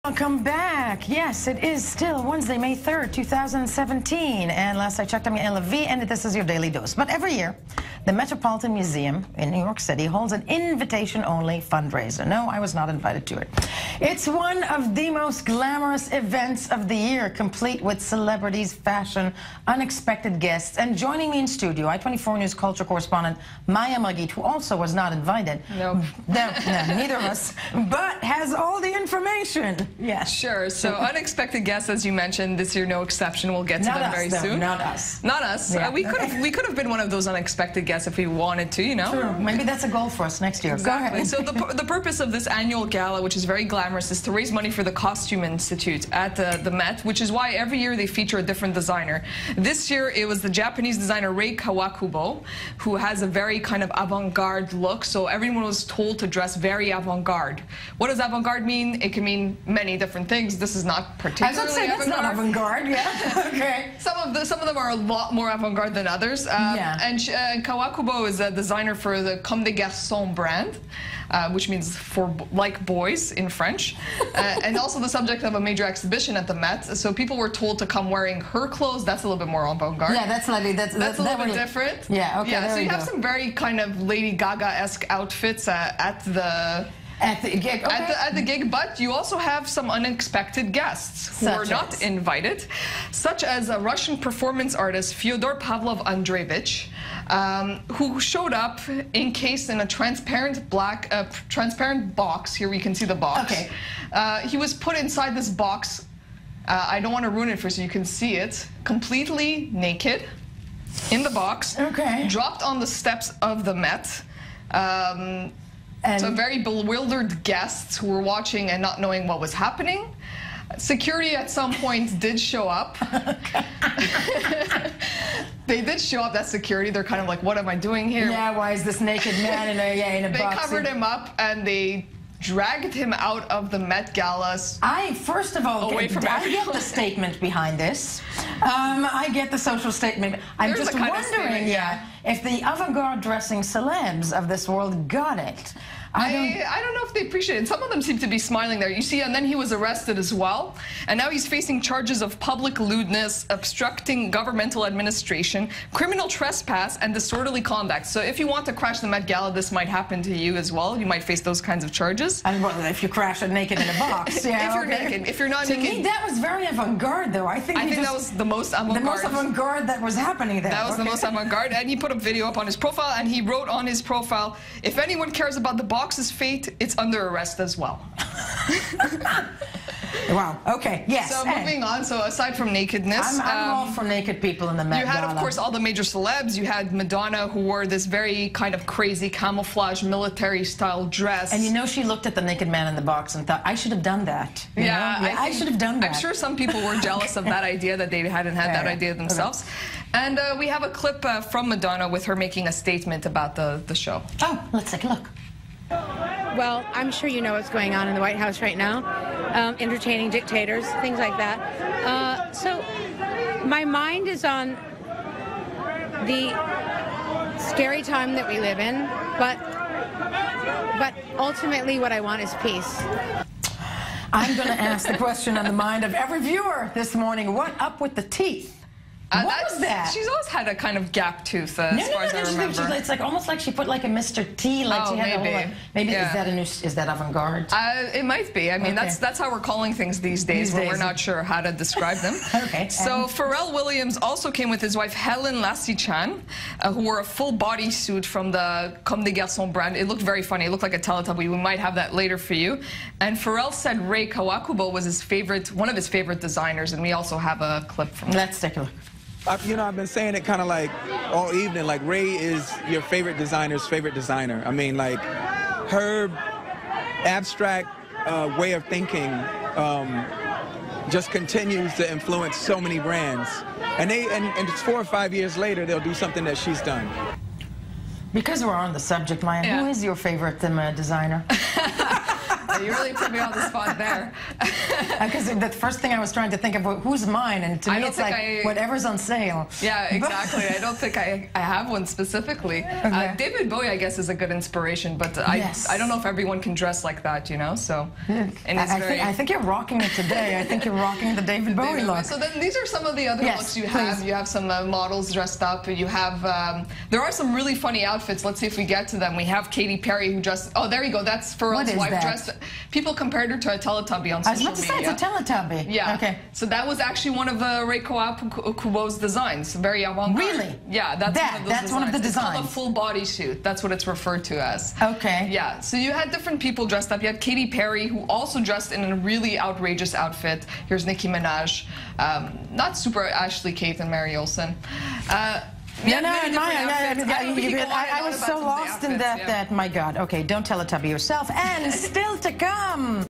Welcome back. Yes, it is still Wednesday, May 3rd, 2017. And last I checked, I'm Ella V, and this is your Daily Dose. But every year, the Metropolitan Museum in New York City holds an invitation-only fundraiser. No, I was not invited to it. It's one of the most glamorous events of the year, complete with celebrities, fashion, unexpected guests. And joining me in studio, I-24 News culture correspondent Maya Magid, who also was not invited. Nope. No, neither of us, but has all the information. Yes. Sure. So unexpected guests, as you mentioned, this year no exception. We'll get to them very soon. Not us. Not us. Yeah. We could have been one of those unexpected guests if we wanted to, you know. True. Maybe that's a goal for us next year. Exactly. Go ahead. So the purpose of this annual gala, which is very glamorous, is to raise money for the Costume Institute at the Met, which is why every year they feature a different designer. This year it was the Japanese designer Rei Kawakubo, who has a very kind of avant-garde look. So everyone was told to dress very avant-garde. What does avant-garde mean? It can mean many different things. This is not particularly I was going to say, that's not avant-garde, yeah. Okay. Some of them are a lot more avant-garde than others. And Kawakubo is a designer for the Comme des Garçons brand, which means for like boys in French, and also the subject of a major exhibition at the Met. So people were told to come wearing her clothes. That's a little bit more avant-garde. Yeah, that's a little bit different. Yeah, okay. Yeah, so you have some very kind of Lady Gaga-esque outfits at the gig. Okay. At the gig, but you also have some unexpected guests who were not invited, such as a Russian performance artist, Fyodor Pavlov Andreevich, who showed up encased in a transparent box. Here we can see the box. Okay. He was put inside this box. I don't want to ruin it for you so you can see it. Completely naked in the box. Okay. Dropped on the steps of the Met. So very bewildered guests who were watching and not knowing what was happening. Security at some point did show up. They did show up, that security. They're kind of like, what am I doing here? Yeah, why is this naked man in a box? They covered him up and they dragged him out of the Met Gala. First of all, I get the statement behind this. I get the social statement. I'm just wondering, if the avant-garde dressing celebs of this world got it. I don't know if they appreciate it. Some of them seem to be smiling there. You see, and then he was arrested as well. And now he's facing charges of public lewdness, obstructing governmental administration, criminal trespass, and disorderly conduct. So if you want to crash the Met Gala, this might happen to you as well. You might face those kinds of charges. And well, if you crash it naked in a box. Yeah, if you're naked. If you're not naked. To me, that was very avant-garde, though. I think that was the most avant-garde. The most avant-garde that was happening there. That was the most avant-garde. And he put a video up on his profile, and he wrote on his profile, if anyone cares about the box's fate, it's under arrest as well. Wow. Okay. Yes. So moving on. So aside from nakedness, I'm all for naked people in the Met Gala. You had, of course, all the major celebs. You had Madonna, who wore this very kind of crazy camouflage military-style dress. And you know, she looked at the naked man in the box and thought, I should have done that. I should have done that. I'm sure some people were jealous of that idea, that they hadn't had that idea themselves. Okay. And we have a clip from Madonna with her making a statement about the show. Oh, let's take a look. Well, I'm sure you know what's going on in the White House right now, entertaining dictators, things like that. So my mind is on the scary time that we live in, but ultimately what I want is peace. I'm going to ask the question on the mind of every viewer this morning. What up with the teeth? What was that? She's always had a kind of gap tooth, as far as I remember. It's like almost like she put like a Mr. T. Like she had maybe. Maybe is that avant-garde? It might be. I mean, that's how we're calling things these days. We're not sure how to describe them. Okay. So Pharrell Williams also came with his wife Helen Lassie-Chan, who wore a full body suit from the Comme des Garçons brand. It looked very funny. It looked like a Teletubby. We might have that later for you. And Pharrell said Rei Kawakubo was one of his favorite designers, and we also have a clip from that. Let's take a look. You know, I've been saying it kind of like all evening, like Rei is your favorite designer's favorite designer. I mean, like her abstract way of thinking just continues to influence so many brands. And it's 4 or 5 years later, they'll do something that she's done. Because we're on the subject, Maya, who is your favorite designer? You really put me on the spot there. Because the first thing I was trying to think of, who's mine? And to me, it's like whatever's on sale. Yeah, exactly. I don't think I have one specifically. Okay. David Bowie, I guess, is a good inspiration, but I don't know if everyone can dress like that, you know? So, and I think you're rocking it today. I think you're rocking the David Bowie look. So then these are some of the other looks you have. You have some models dressed up. You have, there are some really funny outfits. Let's see if we get to them. We have Katy Perry who dressed, oh, there you go. That's Pharrell's wife dressed. People compared her to a Teletubby on social media. I was about to say, it's a Teletubby. Yeah. Okay. So that was actually one of Rei Kawakubo's designs. Very avant-garde. Really? Yeah, that's one of the designs. It's called a full body suit. That's what it's referred to as. Okay. Yeah. So you had different people dressed up. You had Katy Perry, who also dressed in a really outrageous outfit. Here's Nicki Minaj. Not super Ashley Kate and Mary Olsen. I was so lost in that, my God. Okay, don't tell Teletubby yourself. And still to come.